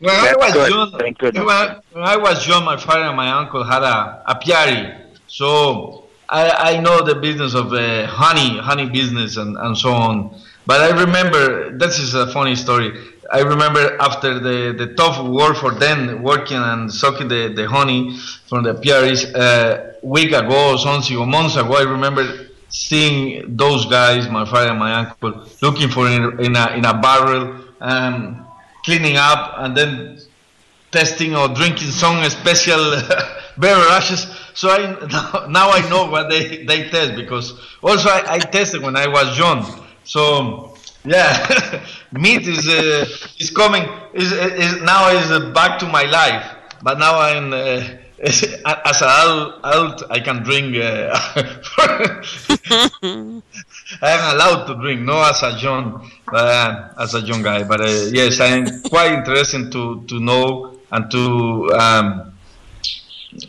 When I was young, Thank goodness. when I was young, my father and my uncle had a apiary, so I know the business of honey business and so on. But I remember, this is a funny story. I remember after the tough work for them, working and sucking the honey from the apiaries, week ago, something or months ago, I remember seeing those guys, my father and my uncle, looking for in a barrel, cleaning up, and then testing or drinking some special beverages. So now I know what they test, because also I tested when I was young. So yeah, meat is coming is back to my life. But now I'm as an adult I can drink. I am allowed to drink, not as a young guy. But yes, I am quite interested to know and to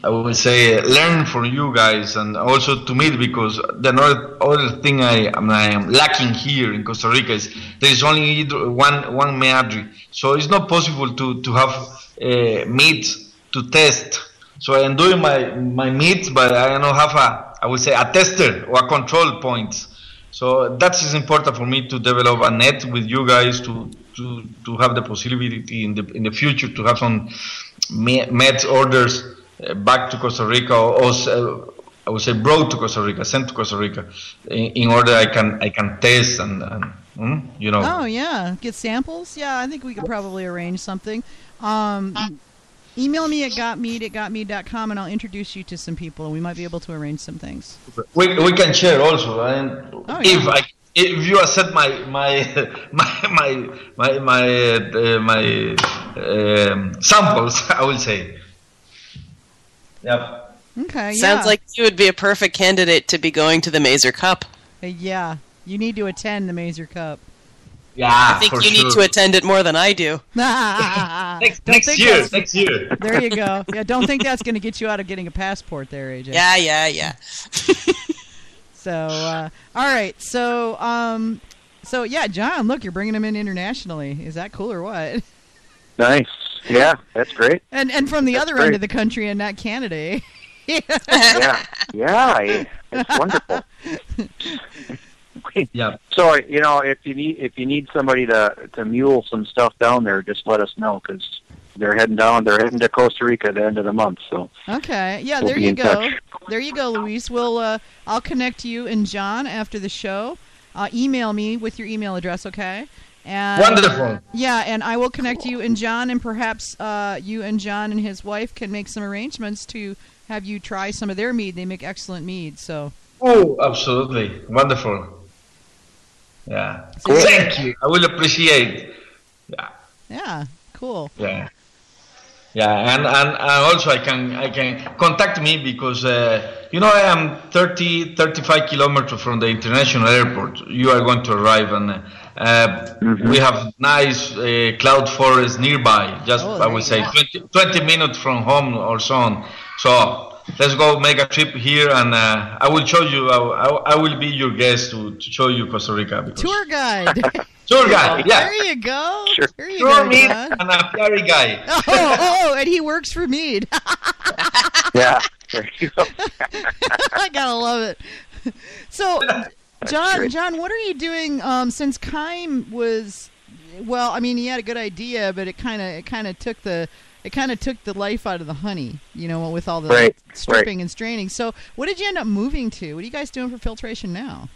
I would say learn from you guys, and also to meet, because the other thing I am lacking here in Costa Rica is there is only one meadery, so it's not possible to have meats to test. So I am doing my meats, but I don't have a tester or a control point. So that is important for me to develop a net with you guys to have the possibility in the future to have some med orders back to Costa Rica, or I would say brought to Costa Rica, sent to Costa Rica, in order I can test and you know. Oh yeah, get samples. Yeah, I think we could probably arrange something. Email me at GotMead@GotMead.com, and I'll introduce you to some people, and we might be able to arrange some things. We can share also, and if you accept my samples, I will say. Yep. Okay. Sounds like you would be a perfect candidate to be going to the Mazer Cup. Yeah, you need to attend the Mazer Cup. Yeah, I think you need to attend it more than I do. next year. There you go. Yeah, don't think that's going to get you out of getting a passport there, AJ. Yeah. So, all right. So yeah, John, look, you're bringing them in internationally. Is that cool or what? Nice. Yeah, that's great. And from the other end of the country, and not Canada. Yeah, it's wonderful. Yeah. So if you need somebody to mule some stuff down there, just let us know, because they're heading down. They're heading to Costa Rica at the end of the month. So okay, yeah, we'll there you go. Touch. There you go, Luis. I'll connect you and John after the show. Email me with your email address, okay? And, wonderful. Yeah, and I will connect you and John, and perhaps you and John and his wife can make some arrangements to have you try some of their mead. They make excellent mead, so. Oh, absolutely. Wonderful. Yeah. Cool. Thank you. I will appreciate. Yeah. Yeah, cool. Yeah. Yeah, and also I can contact me, because I am 35 kilometers from the international airport. You are going to arrive, and we have nice cloud forest nearby. Just I would say 20 minutes from home or so on. So let's go make a trip here, and I will show you. I will be your guest to show you Costa Rica. Tour guide. Tour guide, yeah. There you go. Sure. There you go, Mead John. and a Piari guy. Oh, and he works for Mead. Yeah, there you go. I gotta love it. So, John, what are you doing? Since Keim was, well, I mean, he had a good idea, but it kind of took the life out of the honey, with all the stripping and straining. So, what did you end up moving to? What are you guys doing for filtration now?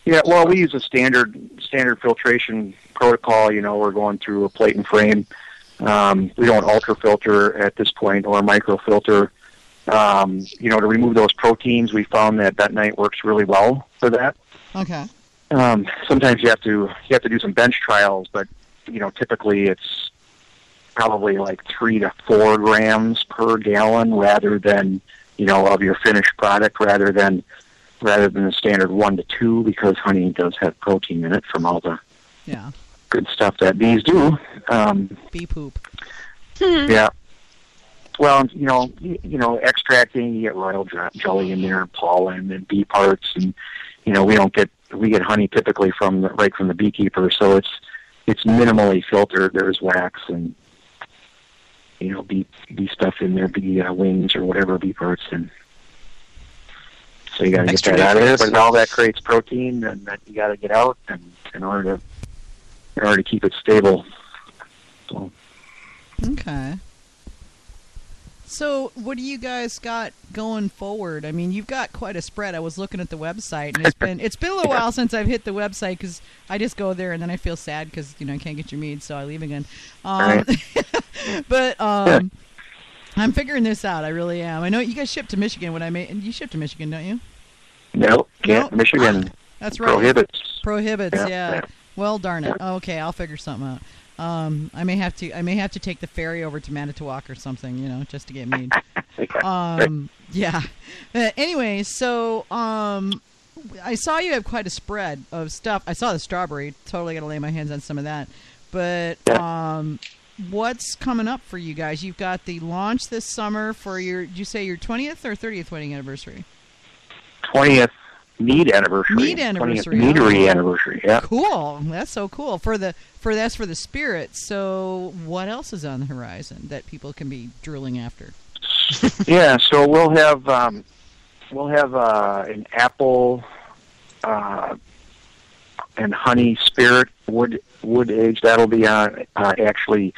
Yeah, well, we use a standard filtration protocol. We're going through a plate and frame. We don't ultrafilter at this point, or microfilter. To remove those proteins, we found that bentonite works really well for that. Okay. Sometimes you have to do some bench trials, but typically it's probably like 3 to 4 grams per gallon, rather than of your finished product, rather than the standard 1 to 2, because honey does have protein in it from all the good stuff that bees do. Bee poop. Yeah. Well, extracting, you get royal jelly in there, pollen and bee parts, and we get honey typically right from the beekeeper. So it's minimally filtered. There's wax and bee stuff in there, bee wings or whatever, bee parts, and so you got to get that out of there. But all that creates protein, and that you got to get out, and in order to keep it stable. So. Okay. So, what do you guys got going forward? I mean, you've got quite a spread. I was looking at the website, and it's been a little while since I've hit the website because I just go there and then I feel sad because I can't get your mead, so I leave again. But I'm figuring this out. I really am. I know you guys ship to Michigan. You ship to Michigan, don't you? No, can't. No? Michigan. That's right. Prohibits. Yeah. Well, darn it. Yeah. Okay, I'll figure something out. I may have to take the ferry over to Manitowoc or something, just to get mead. Yeah. Anyway, so I saw you have quite a spread of stuff. I saw the strawberry. Totally got to lay my hands on some of that. But what's coming up for you guys? You've got the launch this summer for did you say your 20th or 30th wedding anniversary? 20th. Mead anniversary. Meadery anniversary. Yeah. Cool. That's so cool. That's for the spirit. So what else is on the horizon that people can be drooling after? Yeah. So we'll have an apple and honey spirit wood age. That'll be on actually.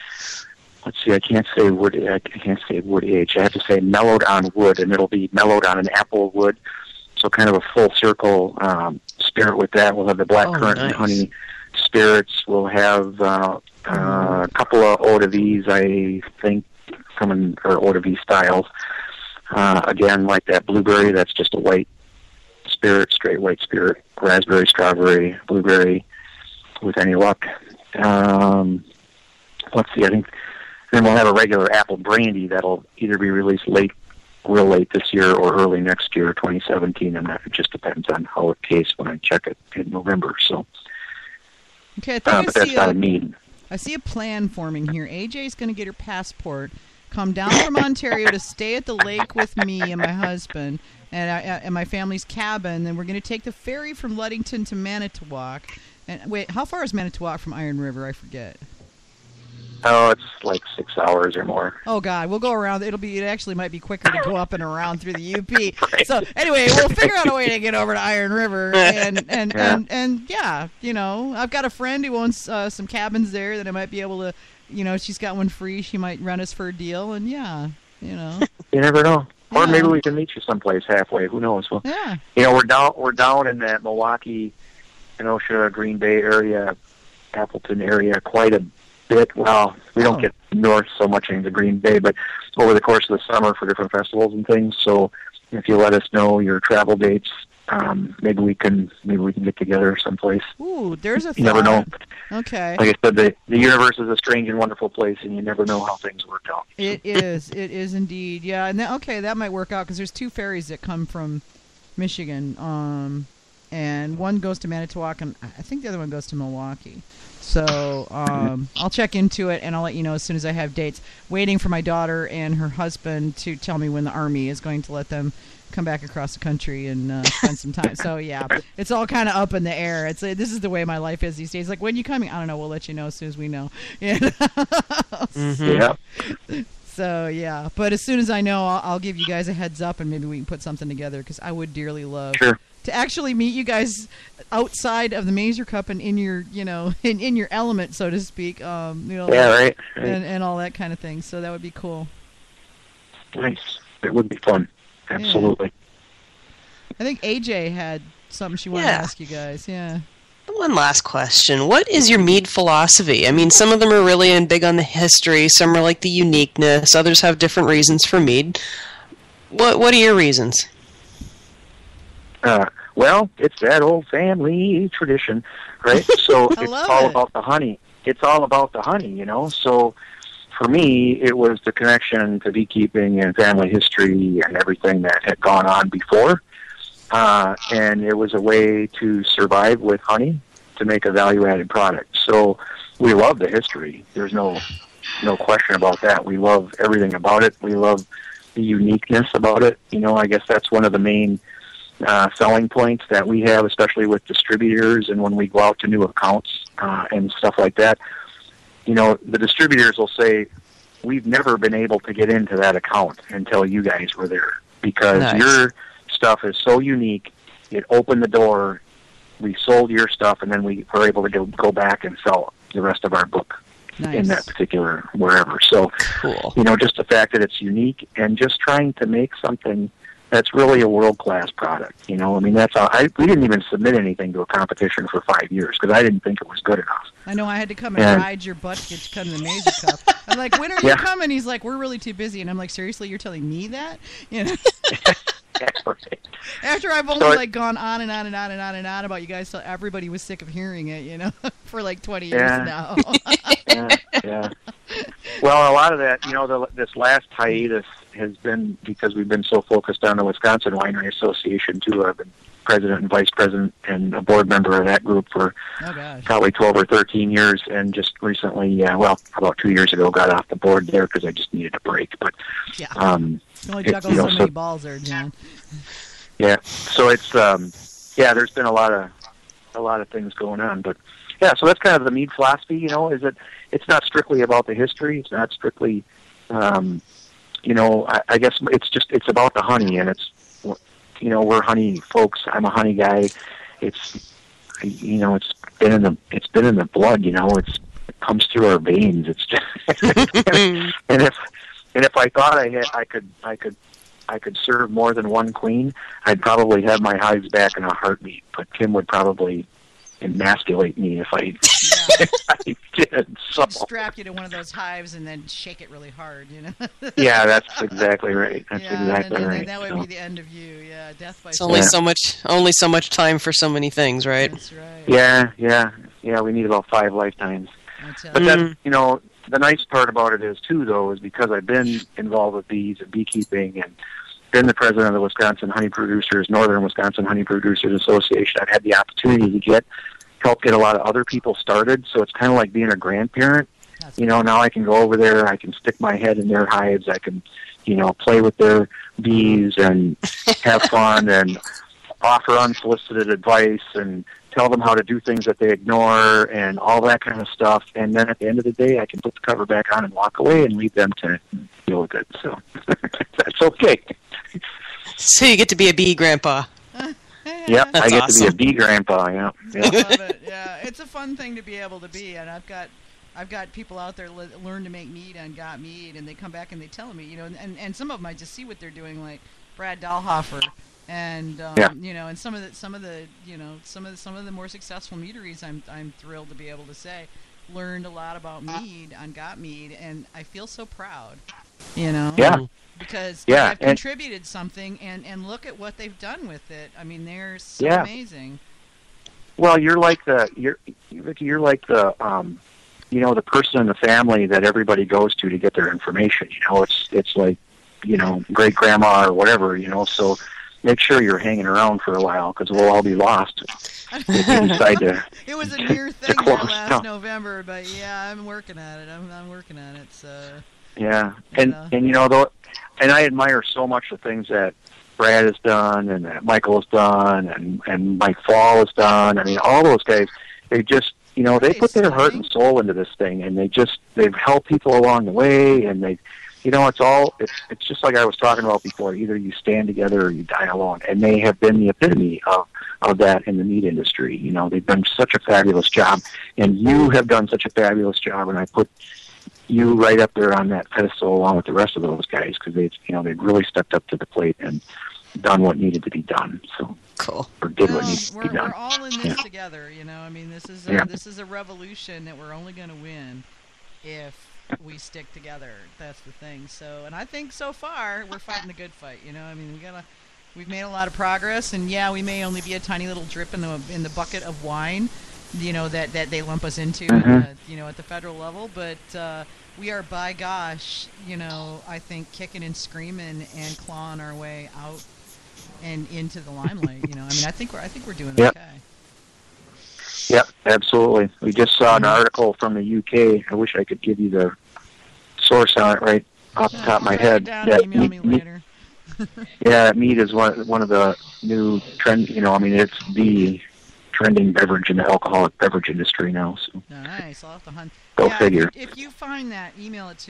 Let's see. I can't say wood age. I have to say mellowed on wood, and it'll be mellowed on an apple wood. So kind of a full circle spirit with that. We'll have the blackcurrant and honey spirits. We'll have a couple of eau de vies, I think, or eau de vie styles. Again, like that blueberry, that's just a white spirit, straight white spirit. Raspberry, strawberry, blueberry, with any luck. Let's see, I think then we'll have a regular apple brandy that'll either be released real late this year or early next year, 2017, and that just depends on how it tastes when I check it in November. So, okay, but that's not a mead. I see a plan forming here. AJ's going to get her passport, come down from Ontario to stay at the lake with me and my husband and my family's cabin. Then we're going to take the ferry from Ludington to Manitowoc. And wait, how far is Manitowoc from Iron River? I forget. Oh, it's like 6 hours or more. Oh God, we'll go around. It actually might be quicker to go up and around through the UP. Right. So anyway, we'll figure out a way to get over to Iron River, and yeah, I've got a friend who owns some cabins there that I might be able to, she's got one free. She might run us for a deal, and yeah, You never know. Or maybe we can meet you someplace halfway. Who knows? Well, yeah. We're down in that Milwaukee, Kenosha, Green Bay area, Appleton area quite a bit. Well, we don't get north so much into Green Bay, but over the course of the summer for different festivals and things. So if you let us know your travel dates, maybe we can get together someplace. Ooh, there's a thought. You never know. Okay. Like I said, the universe is a strange and wonderful place, and you never know how things work out. It is indeed. Yeah, and that might work out because there's 2 ferries that come from Michigan, and one goes to Manitowoc, and I think the other one goes to Milwaukee. So I'll check into it, and I'll let you know as soon as I have dates. Waiting for my daughter and her husband to tell me when the Army is going to let them come back across the country and spend some time. So, yeah, it's all kind of up in the air. This is the way my life is these days. Like, when you coming? I don't know. We'll let you know as soon as we know. Yeah. Yeah. So, yeah. But as soon as I know, I'll give you guys a heads up, and maybe we can put something together, because I would dearly love to actually meet you guys outside of the Mazer Cup and in your, in your element, so to speak. Right. And all that kind of thing. So that would be cool. Nice. It would be fun. Absolutely. Yeah. I think AJ had something she wanted to ask you guys. Yeah. One last question. What is your mead philosophy? I mean, some of them are really big on the history. Some are like the uniqueness. Others have different reasons for mead. What are your reasons? Well, it's that old family tradition, right? So it's all about the honey. It's all about the honey, So for me, it was the connection to beekeeping and family history and everything that had gone on before. And it was a way to survive with honey to make a value-added product. So we love the history. There's no question about that. We love everything about it. We love the uniqueness about it. I guess that's one of the main selling points that we have, especially with distributors and when we go out to new accounts and stuff like that. You know, the distributors will say, we've never been able to get into that account until you guys were there because your stuff is so unique. It opened the door. We sold your stuff, and then we were able to go back and sell the rest of our book in that particular wherever. So, cool. You know, just the fact that it's unique and just trying to make something that's really a world-class product. You know, I mean, that's all. We didn't even submit anything to a competition for 5 years because I didn't think it was good enough. I know I had to come and ride your butt to get to come to the Major Cup. I'm like, when are you coming? He's like, we're really too busy. And I'm like, seriously, you're telling me that? You know? After I've only gone on and on and on and on and on about you guys till everybody was sick of hearing it, you know, for like 20 years now. Yeah. Well, a lot of that, you know, this last hiatus has been because we've been so focused on the Wisconsin Winery Association, too. I've been president and vice president and a board member of that group for probably 12 or 13 years, and just recently, about 2 years ago, got off the board there because I just needed a break. But you only juggle so many balls there, John. Yeah, so it's there's been a lot of things going on, but yeah, so that's kind of the Mead philosophy. You know, is that it's not strictly about the history. It's not strictly, you know, I guess it's about the honey, and it's, you know, we're honey folks. I'm a honey guy. It's, you know, it's been in the blood. You know, it comes through our veins. It's just, and if I thought I could serve more than one queen, I'd probably have my hives back in a heartbeat. But Kim would probably emasculate me if I did. So. Strap you to one of those hives and then shake it really hard, you know. Yeah, that's exactly right. That's exactly right. That would be the end of you. Yeah, death by. It's only so much time for so many things, right? That's right. Yeah. We need about 5 lifetimes. But that's, you know, the nice part about it is too, though, is because I've been involved with bees and beekeeping and been the president of the Wisconsin Honey Producers, Northern Wisconsin Honey Producers Association. I've had the opportunity to help get a lot of other people started. So it's kind of like being a grandparent. You know, now I can go over there, I can stick my head in their hives, I can, you know, play with their bees and have fun and offer unsolicited advice and tell them how to do things that they ignore and all that kind of stuff. And then at the end of the day, I can put the cover back on and walk away and leave them to deal with it. So that's okay. So you get to be a bee grandpa. Yep, I get to be a bee grandpa. Yeah. I love it. Yeah, it's a fun thing to be able to be, and I've got people out there learn to make mead on GotMead, and they come back and they tell me, you know, and some of them I just see what they're doing, like Brad Dahlhofer, and you know, and some of the more successful meaderies, I'm thrilled to be able to say, learned a lot about mead on GotMead, and I feel so proud, you know. Yeah. Because I've contributed something, and look at what they've done with it. I mean, they're so amazing. Well, you're like the you know, the person in the family that everybody goes to get their information. You know, it's like, you know, great grandma or whatever. You know, so make sure you're hanging around for a while because we'll all be lost if you decide to. It was a near thing there last November, but yeah, I'm working at it. I'm working at it. So. Yeah, and you know, though, and I admire so much the things that Brad has done and that Michael has done and Mike Fall has done. I mean, all those guys, they just, you know, they put their heart and soul into this thing, and they've helped people along the way, and they, you know, it's just like I was talking about before. Either you stand together or you die alone, and they have been the epitome of that in the meat industry. You know, they've done such a fabulous job, and you have done such a fabulous job, and I put you right up there on that pedestal along with the rest of those guys because they've really stepped up to the plate and done what needed to be done. So cool. Or did what needed to be done. We're all in this together, you know. I mean, this is a revolution that we're only going to win if we stick together. That's the thing. So, and I think so far we're fighting the good fight. You know, I mean, we've made a lot of progress, and yeah, we may only be a tiny little drip in the bucket of wine, you know, that they lump us into, you know, at the federal level, but we are, by gosh, you know, I think kicking and screaming and clawing our way out and into the limelight. You know, I mean, I think we're doing okay. Yep, absolutely. We just saw an article from the UK. I wish I could give you the source on it right off the top of my head. Email me later. Yeah, mead is one of the new trend. I mean, it's the trending beverage in the alcoholic beverage industry now. So Nice. I'll have to hunt. Go figure. If you find that, email it to